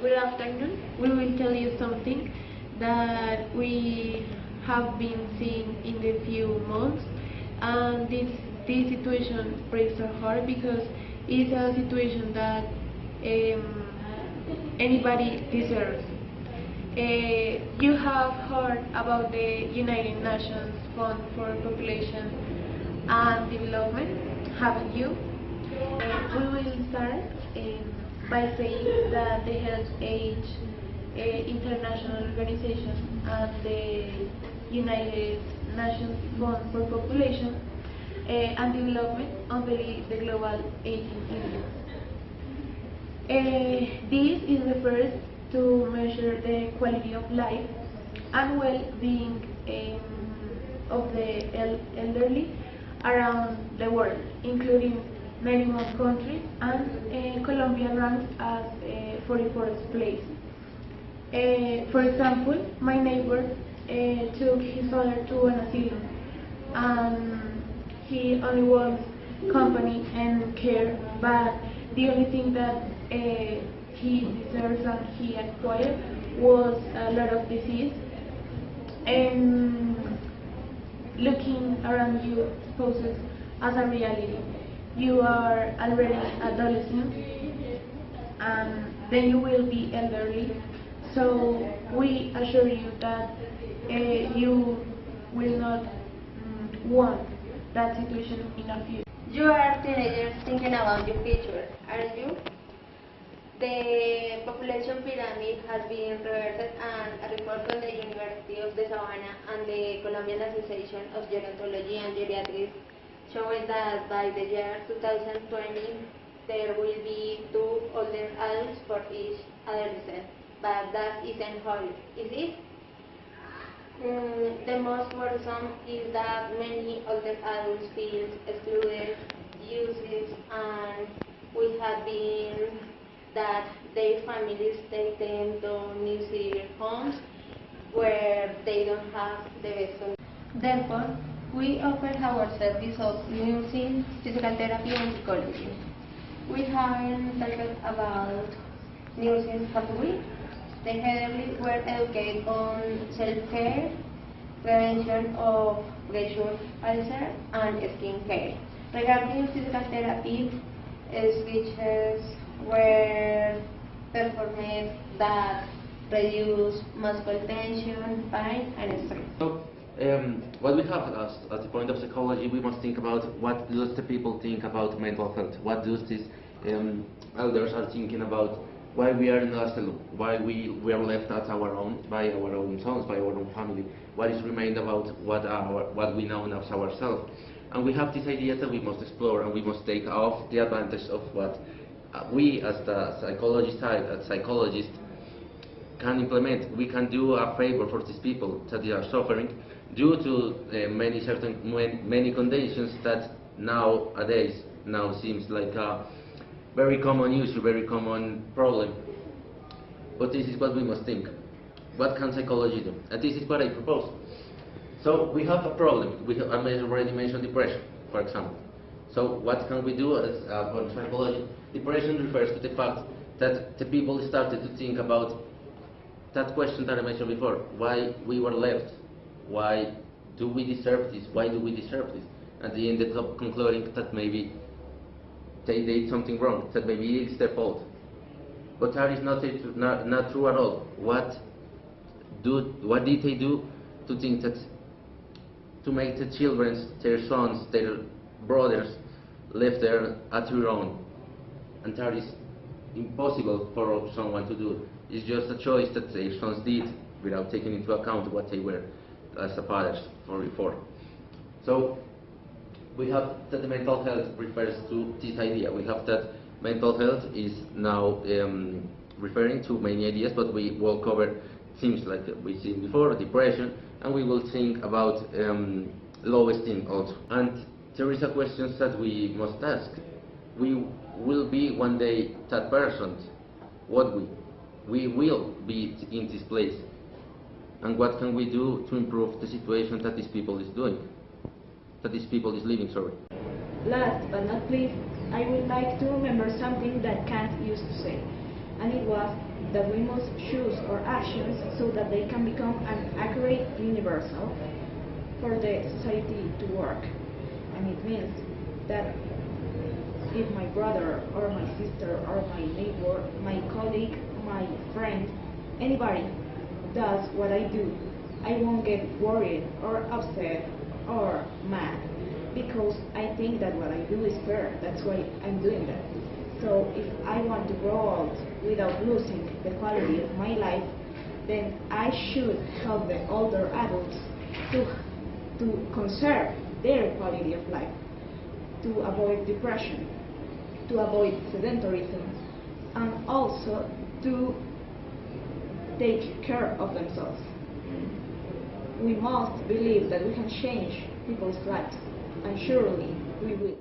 Good afternoon. We will tell you something that we have been seeing in the few months, and this situation breaks our heart because it's a situation that anybody deserves. You have heard about the United Nations Fund for Population and Development, haven't you? We will start by saying that the Health Age International Organization and the United Nations Fund for Population and Development under the Global Aging Index. This is refers to measure the quality of life and well-being of the elderly around the world, including 91 countries, and Colombia ranks as 44th place. For example, my neighbor took his father to an asylum, and he only wants company and care, but the only thing that he deserves and he acquired was a lot of disease. And looking around you poses as a reality. You are already adolescent, and then you will be elderly. So we assure you that you will not want that situation in the future. You are teenagers thinking about your future, aren't you? The population pyramid has been reversed, and a report from the University of the Savannah and the Colombian Association of Gerontology and Geriatrics showing that by the year 2020 there will be 2 older adults for each adolescent. But that isn't all, is it? The most worrisome is that many older adults feel excluded, used, and we have been that their families take them to nursing homes where they don't have the best conditions. Therefore, we offer our service of nursing, physical therapy, and psychology. We haven't talked about nursing, have we? The elderly were educated on self-care, prevention of pressure ulcer, and skin care. Regarding physical therapy, switches were performed that reduce muscle tension, pain, and stress. So, what we have as the point of psychology, we must think about what does the people think about mental health. What does these elders are thinking about why we are in the asylum, why we are left at our own, by our own sons, by our own family, what is remained about what we know as ourselves. And we have this idea that we must explore, and we must take off the advantage of what we as the psychology side, as psychologists, can implement. We can do a favor for these people that they are suffering due to many conditions that nowadays seems like a very common issue, very common problem. But this is what we must think. What can psychology do? And this is what I propose. So we have a problem. I already mentioned depression, for example. So what can we do as for psychology? Depression refers to the fact that the people started to think about that question that I mentioned before, why we were left, why do we deserve this, why do we deserve this? And they ended up concluding that maybe they did something wrong, that maybe it's their fault. But that is not true at all. What did they do to think that, to make the children, their sons, their brothers, left there at their own? And that is impossible for someone to do. It's just a choice that their sons did without taking into account what they were as a fathers before. So we have that the mental health refers to this idea. We have that mental health is now referring to many ideas, but we will cover things like we seen before, depression, and we will think about low esteem also. And there is a question that we must ask. We will be one day that person, what we will be in this place, and what can we do to improve the situation that these people is doing, that these people is living, sorry. Last but not least, I would like to remember something that Kant used to say. and it was that we must choose our actions so that they can become an accurate universal for the society to work. And it means that if my brother or my sister or my neighbor, my colleague, my friend, anybody does what I do, I won't get worried or upset or mad, because I think that what I do is fair. That's why I'm doing that. So if I want to grow old without losing the quality of my life, then I should help the older adults to conserve their quality of life, to avoid depression, to avoid sedentarism, and also to take care of themselves. We must believe that we can change people's lives, and surely we will.